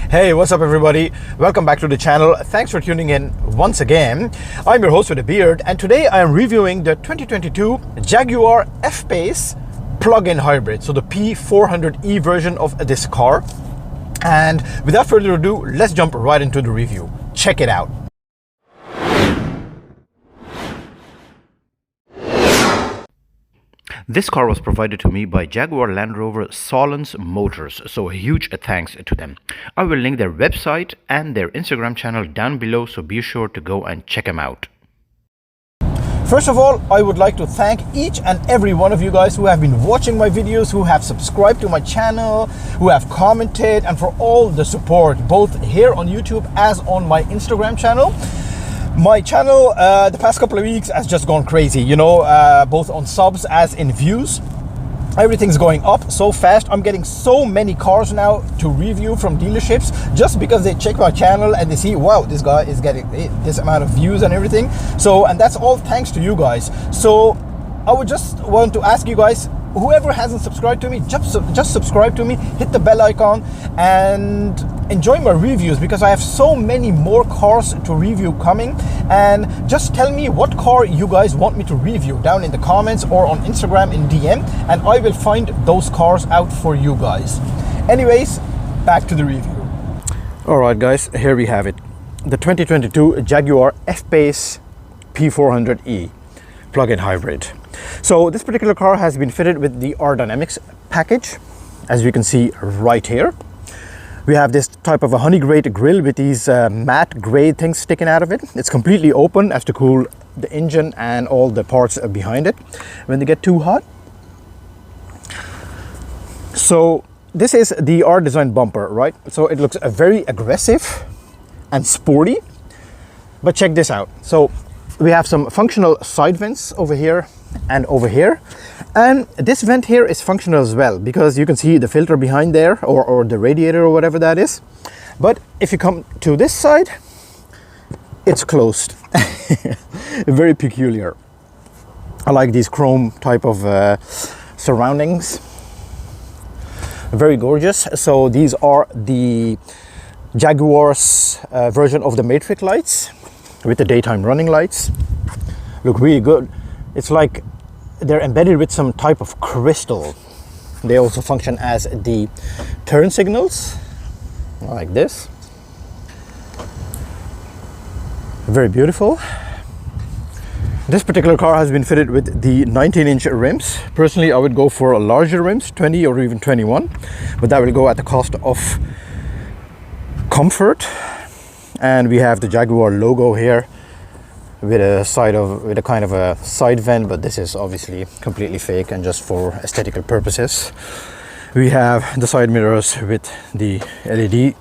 Hey, what's up everybody? Welcome back to the channel. Thanks for tuning in once again. I'm your host with a beard, and today I am reviewing the 2022 Jaguar Fpace plug-in hybrid, so the P400e version of this car. And without further ado, let's jump right into the review. Check it out. This car was provided to me by Jaguar Land Rover Solens Motors, so a huge thanks to them. I will link their website and their Instagram channel down below, so be sure to go and check them out. First of all, I would like to thank each and every one of you guys who have been watching my videos, who have subscribed to my channel, who have commented, and for all the support, both here on YouTube as on my Instagram channel. My channel the past couple of weeks has just gone crazy, you know, both on subs as in views. Everything's going up so fast. I'm getting so many cars now to review from dealerships just because they check my channel and they see, wow, this guy is getting this amount of views and everything. So, and that's all thanks to you guys. So I would just want to ask you guys, whoever hasn't subscribed to me, just subscribe to me, hit the bell icon, and enjoy my reviews, because I have so many more cars to review coming. And just tell me what car you guys want me to review down in the comments or on Instagram in DM, and I will find those cars out for you guys. Anyways, back to the review. All right guys, here we have it. The 2022 Jaguar Fpace P400e plug-in hybrid. So this particular car has been fitted with the aerodynamics package, as you can see right here. We have this type of a honey grade grille with these matte gray things sticking out of it. It's completely open as to cool the engine and all the parts behind it when they get too hot. So this is the R design bumper, right? So it looks very aggressive and sporty, but check this out. So we have some functional side vents over here and over here, and this vent here is functional as well, because you can see the filter behind there, or the radiator or whatever that is. But if you come to this side, it's closed. Very peculiar. I like these chrome type of surroundings, very gorgeous. So these are the Jaguar's version of the matrix lights with the daytime running lights. Look really good. It's like they're embedded with some type of crystal. They also function as the turn signals, like this. Very beautiful. This particular car has been fitted with the 19-inch rims. Personally, I would go for larger rims, 20 or even 21, but that will go at the cost of comfort. And we have the Jaguar logo here with a kind of a side vent, but this is obviously completely fake and just for aesthetical purposes. We have the side mirrors with the LED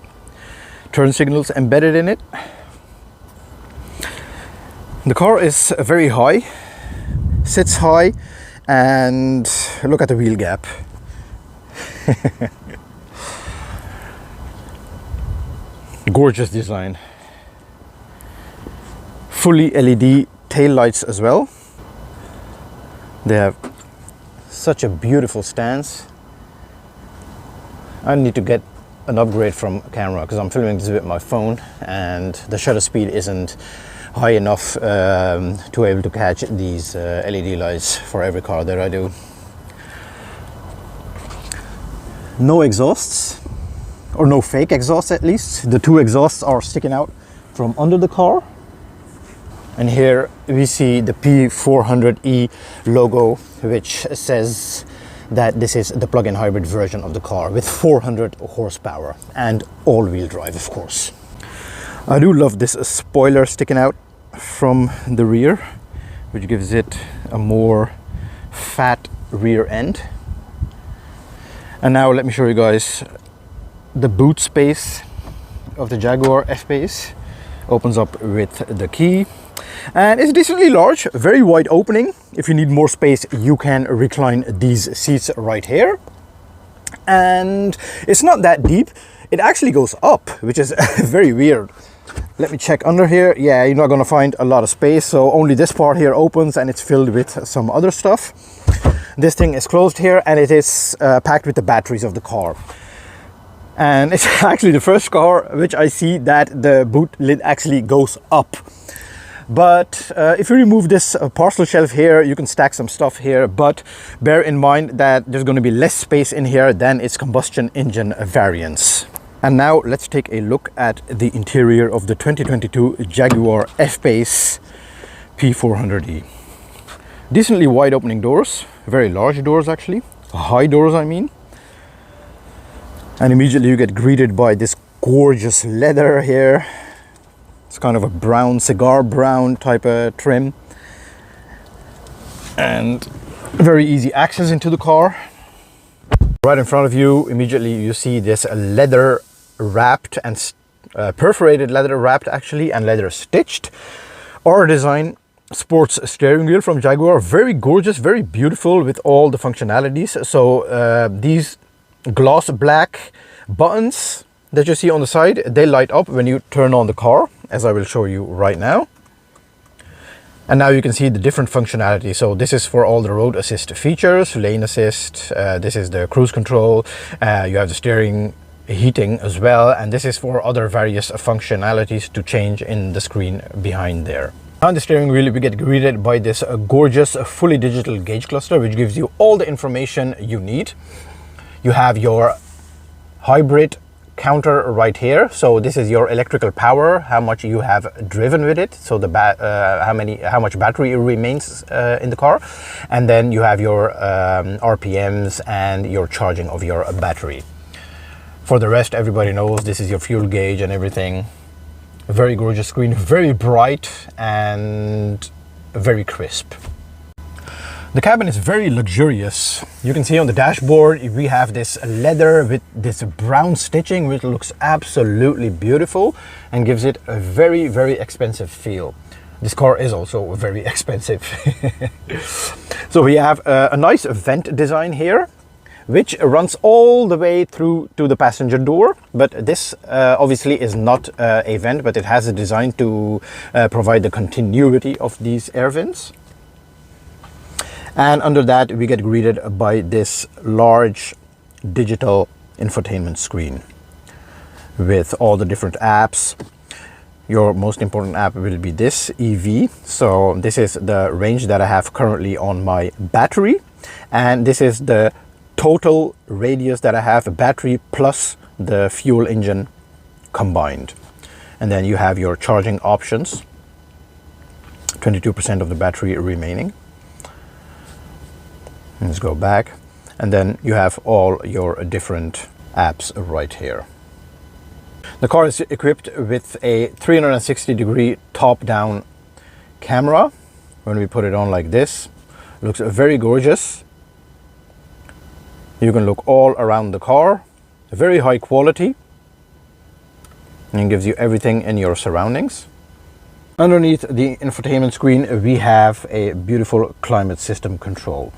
turn signals embedded in it. The car is very high, sits high, and look at the wheel gap. Gorgeous design. Fully LED tail lights as well. They have such a beautiful stance. I need to get an upgrade from camera, because I'm filming this with my phone and the shutter speed isn't high enough to be able to catch these LED lights for every car that I do. No exhausts, or no fake exhausts at least. The two exhausts are sticking out from under the car. And here we see the P400e logo, which says that this is the plug-in hybrid version of the car with 400 horsepower and all-wheel drive, of course. I do love this spoiler sticking out from the rear, which gives it a more fat rear end. And now let me show you guys the boot space of the Jaguar Fpace. Opens up with the key. And it's decently large, very wide opening. If you need more space, you can recline these seats right here. And it's not that deep. It actually goes up, which is very weird. Let me check under here. Yeah, you're not gonna find a lot of space. So only this part here opens and it's filled with some other stuff. This thing is closed here, and it is packed with the batteries of the car. And it's actually the first car which I see that the boot lid actually goes up. But if you remove this parcel shelf here, you can stack some stuff here, but bear in mind that there's going to be less space in here than its combustion engine variants. And now let's take a look at the interior of the 2022 Jaguar F-Pace P400e. Decently wide opening doors, very large doors actually, high doors I mean. And immediately you get greeted by this gorgeous leather here. It's kind of a brown, cigar brown type of trim. And very easy access into the car. Right in front of you, immediately you see this leather wrapped and perforated leather wrapped actually, and leather stitched R design sports steering wheel from Jaguar. Very gorgeous, very beautiful with all the functionalities. So these gloss black buttons that you see on the side, they light up when you turn on the car, as I will show you right now. And now you can see the different functionality. So this is for all the road assist features, lane assist, this is the cruise control, you have the steering heating as well, and this is for other various functionalities to change in the screen behind there. On the steering wheel we get greeted by this gorgeous fully digital gauge cluster, which gives you all the information you need. You have your hybrid counter right here, so this is your electrical power, how much you have driven with it, so the how much battery remains in the car, and then you have your RPMs and your charging of your battery. For the rest, everybody knows this is your fuel gauge and everything. A very gorgeous screen, very bright and very crisp. The cabin is very luxurious. You can see on the dashboard we have this leather with this brown stitching, which looks absolutely beautiful and gives it a very, very expensive feel. This car is also very expensive. So we have a nice vent design here, which runs all the way through to the passenger door. But this obviously is not a vent, but it has a design to provide the continuity of these air vents. And under that we get greeted by this large digital infotainment screen with all the different apps. Your most important app will be this EV. So this is the range that I have currently on my battery, and this is the total radius that I have, a battery plus the fuel engine combined. And then you have your charging options, 22% of the battery remaining. Let's go back, and then you have all your different apps right here. The car is equipped with a 360-degree top-down camera. When we put it on like this, it looks very gorgeous. You can look all around the car, very high quality, and it gives you everything in your surroundings. Underneath the infotainment screen we have a beautiful climate system control.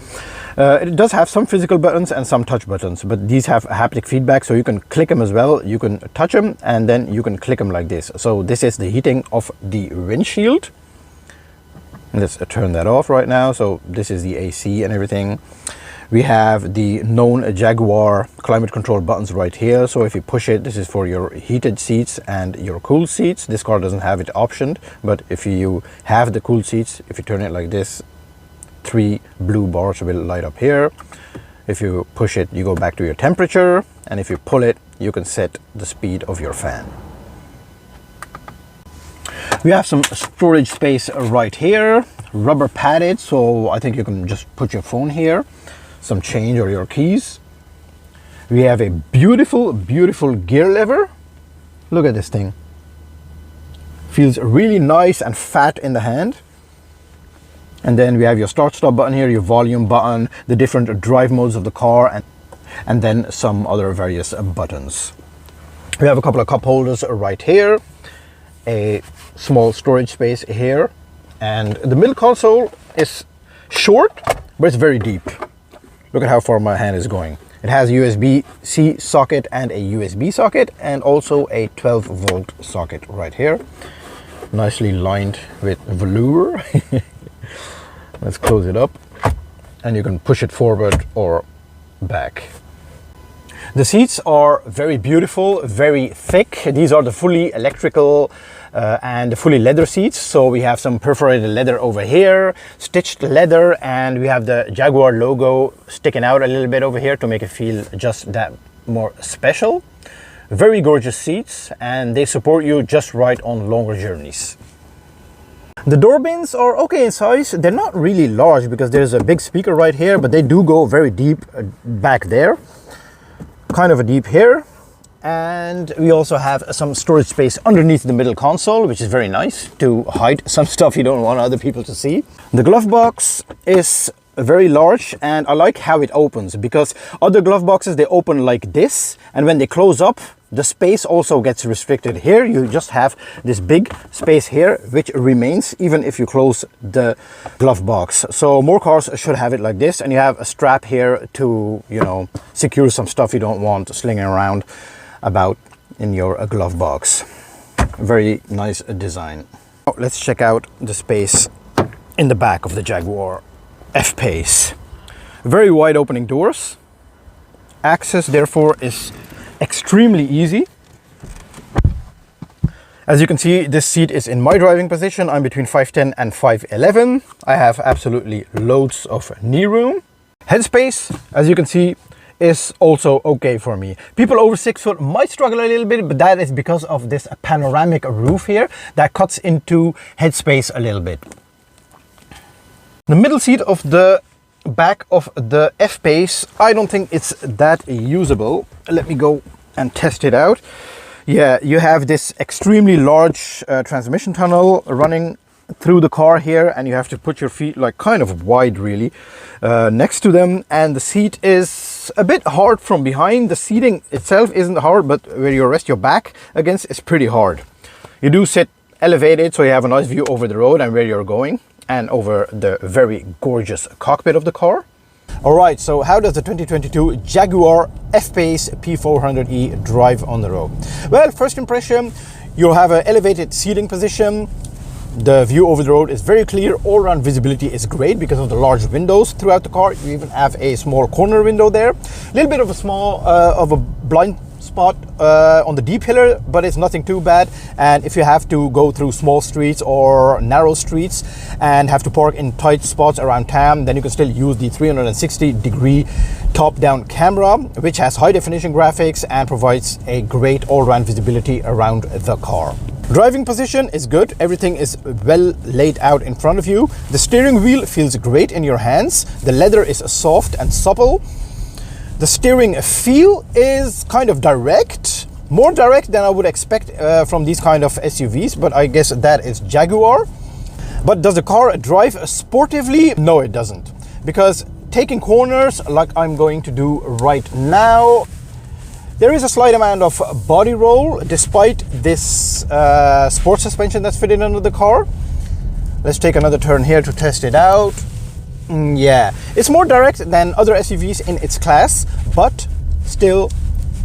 It does have some physical buttons and some touch buttons, but these have haptic feedback, so you can click them as well. You can touch them and then you can click them like this. So this is the heating of the windshield. Let's turn that off right now. So this is the AC and everything. We have the known Jaguar climate control buttons right here. So if you push it, this is for your heated seats and your cool seats. This car doesn't have it optioned, but if you have the cool seats, if you turn it like this, 3 blue bars will light up here. If you push it, you go back to your temperature, and if you pull it, you can set the speed of your fan. We have some storage space right here, rubber padded, so I think you can just put your phone here, some change or your keys. We have a beautiful, beautiful gear lever. Look at this thing. Feels really nice and fat in the hand. And then we have your start stop button here, your volume button, the different drive modes of the car, and then some other various buttons. We have a couple of cup holders right here, a small storage space here, and the middle console is short, but it's very deep. Look at how far my hand is going. It has a USB-C socket and a USB socket, and also a 12-volt socket right here, nicely lined with velour. Let's close it up, and you can push it forward or back. The seats are very beautiful, very thick. These are the fully electrical and the fully leather seats. So we have some perforated leather over here, stitched leather, and we have the Jaguar logo sticking out a little bit over here to make it feel just that more special. Very gorgeous seats, and they support you just right on longer journeys. The door bins are okay in size. They're not really large because there's a big speaker right here, but they do go very deep back there. Kind of a deep here. And we also have some storage space underneath the middle console, which is very nice to hide some stuff you don't want other people to see. The glove box is very large, and I like how it opens, because other glove boxes, they open like this, and when they close up, the space also gets restricted. Here you just have this big space here which remains even if you close the glove box. So more cars should have it like this, and you have a strap here to, you know, secure some stuff you don't want slinging around about in your glove box. Very nice design. Let's check out the space in the back of the Jaguar Fpace. Very wide opening doors. Access therefore is extremely easy. As you can see, this seat is in my driving position. I'm between 5'10" and 5'11". I have absolutely loads of knee room. Headspace, as you can see, is also okay for me. People over 6 foot might struggle a little bit, but that is because of this panoramic roof here that cuts into headspace a little bit. The middle seat of the back of the Fpace, I don't think it's that usable. Let me go and test it out. Yeah, you have this extremely large transmission tunnel running through the car here, and you have to put your feet like kind of wide really next to them, and the seat is a bit hard from behind. The seating itself isn't hard, but where you rest your back against is pretty hard. You do sit elevated, so you have a nice view over the road and where you're going, and over the very gorgeous cockpit of the car. Alright, so how does the 2022 Jaguar Fpace P400e drive on the road? Well, first impression, you'll have an elevated seating position. The view over the road is very clear. All-around visibility is great because of the large windows throughout the car. You even have a small corner window there. A little bit of a small blind spot on the D pillar, but it's nothing too bad. And if you have to go through small streets or narrow streets and have to park in tight spots around town, then you can still use the 360-degree top-down camera, which has high-definition graphics and provides a great all-round visibility around the car. Driving position is good. Everything is well laid out in front of you. The steering wheel feels great in your hands. The leather is soft and supple. The steering feel is kind of direct, more direct than I would expect from these kind of SUVs, but I guess that is Jaguar. But does the car drive sportively? No, it doesn't. Because taking corners like I'm going to do right now, there is a slight amount of body roll despite this sport suspension that's fitted under the car. Let's take another turn here to test it out. Yeah, it's more direct than other SUVs in its class, but still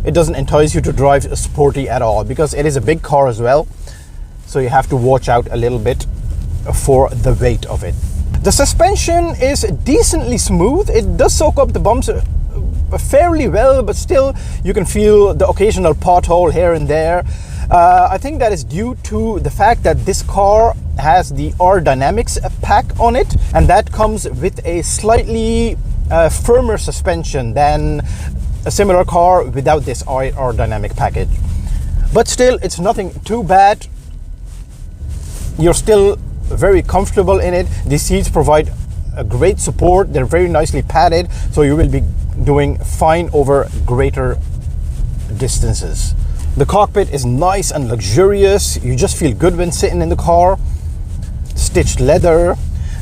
it doesn't entice you to drive sporty at all because it is a big car as well. So you have to watch out a little bit for the weight of it. The suspension is decently smooth. It does soak up the bumps fairly well, but still you can feel the occasional pothole here and there. I think that is due to the fact that this car has the R-Dynamics pack on it, and that comes with a slightly firmer suspension than a similar car without this R-Dynamic package. But still, it's nothing too bad. You're still very comfortable in it. The seats provide a great support. They're very nicely padded, so you will be doing fine over greater distances. The cockpit is nice and luxurious. You just feel good when sitting in the car. Stitched leather.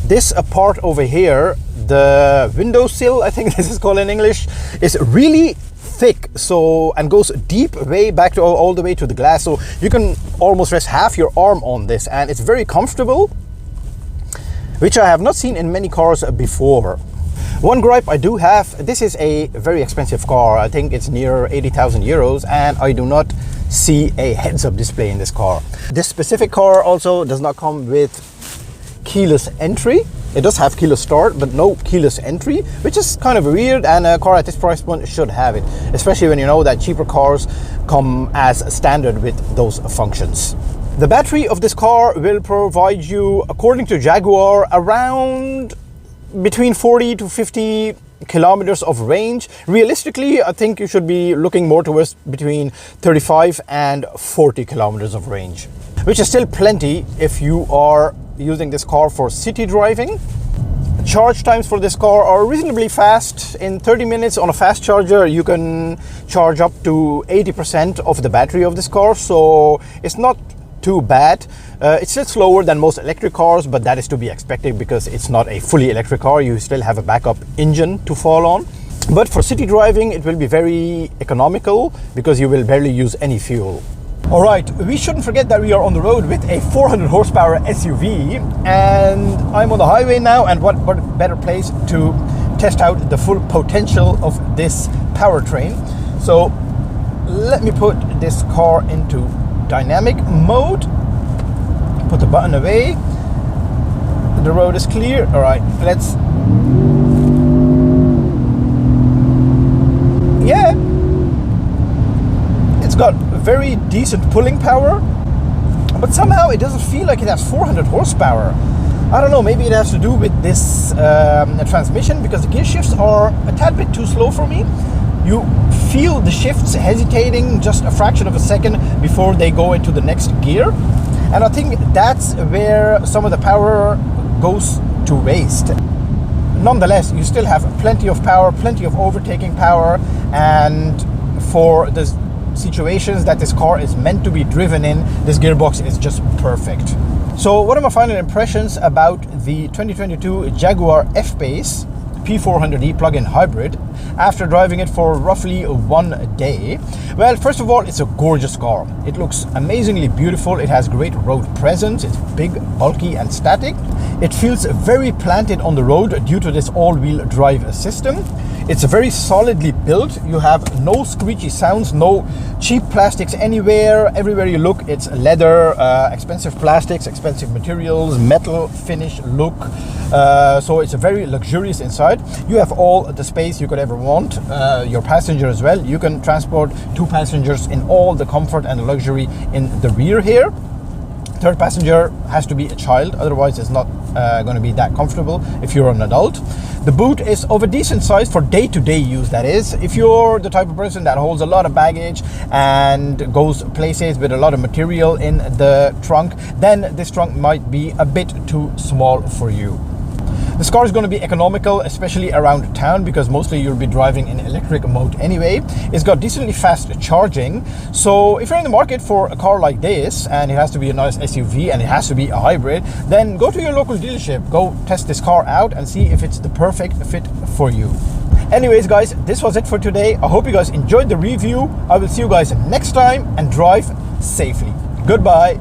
This part over here, the windowsill, I think this is called in English, is really thick, so, and goes deep way back to all the way to the glass, so you can almost rest half your arm on this, and it's very comfortable, which I have not seen in many cars before. One gripe I do have, this is a very expensive car. I think it's near 80,000 euros, and I do not see a heads-up display in this car. This specific car also does not come with keyless entry, It does have keyless start, but no keyless entry, which is kind of weird, and a car at this price point should have it, especially when you know that cheaper cars come as standard with those functions. The battery of this car will provide you, according to Jaguar, around between 40 to 50 kilometers of range. Realistically, I think you should be looking more towards between 35 and 40 kilometers of range, which is still plenty if you are using this car for city driving. Charge times for this car are reasonably fast. In 30 minutes on a fast charger, you can charge up to 80% of the battery of this car, so it's not too bad. It's still slower than most electric cars, but that is to be expected because it's not a fully electric car. You still have a backup engine to fall on. But for city driving, it will be very economical because you will barely use any fuel. All right, we shouldn't forget that we are on the road with a 400 horsepower SUV, and I'm on the highway now, and what better place to test out the full potential of this powertrain. So let me put this car into dynamic mode, put the button away, the road is clear. All right, let's, yeah, it's got very decent pulling power, but somehow it doesn't feel like it has 400 horsepower. I don't know, maybe it has to do with this transmission, because the gear shifts are a tad bit too slow for me. You feel the shifts hesitating just a fraction of a second before they go into the next gear. And I think that's where some of the power goes to waste. Nonetheless, you still have plenty of power, plenty of overtaking power, and for the situations that this car is meant to be driven in, this gearbox is just perfect. So what are my final impressions about the 2022 Jaguar Fpace P400e plug-in hybrid after driving it for roughly 1 day? Well, first of all, it's a gorgeous car. It looks amazingly beautiful. It has great road presence. It's big, bulky and static. It feels very planted on the road due to this all-wheel drive system. It's very solidly built. You have no screechy sounds, no cheap plastics anywhere. Everywhere you look, it's leather, expensive plastics, expensive materials, metal finish look. So it's a very luxurious inside. You have all the space you could ever want. Your passenger as well. You can transport 2 passengers in all the comfort and luxury in the rear here. Third passenger has to be a child, otherwise it's not going to be that comfortable if you're an adult. The boot is of a decent size for day-to-day use, that is. If you're the type of person that holds a lot of baggage and goes places with a lot of material in the trunk, then this trunk might be a bit too small for you. This car is going to be economical, especially around town, because mostly you'll be driving in electric mode anyway. It's got decently fast charging. So if you're in the market for a car like this, and it has to be a nice SUV and it has to be a hybrid, then go to your local dealership, go test this car out and see if it's the perfect fit for you. Anyways, guys, this was it for today. I hope you guys enjoyed the review. I will see you guys next time, and drive safely. Goodbye.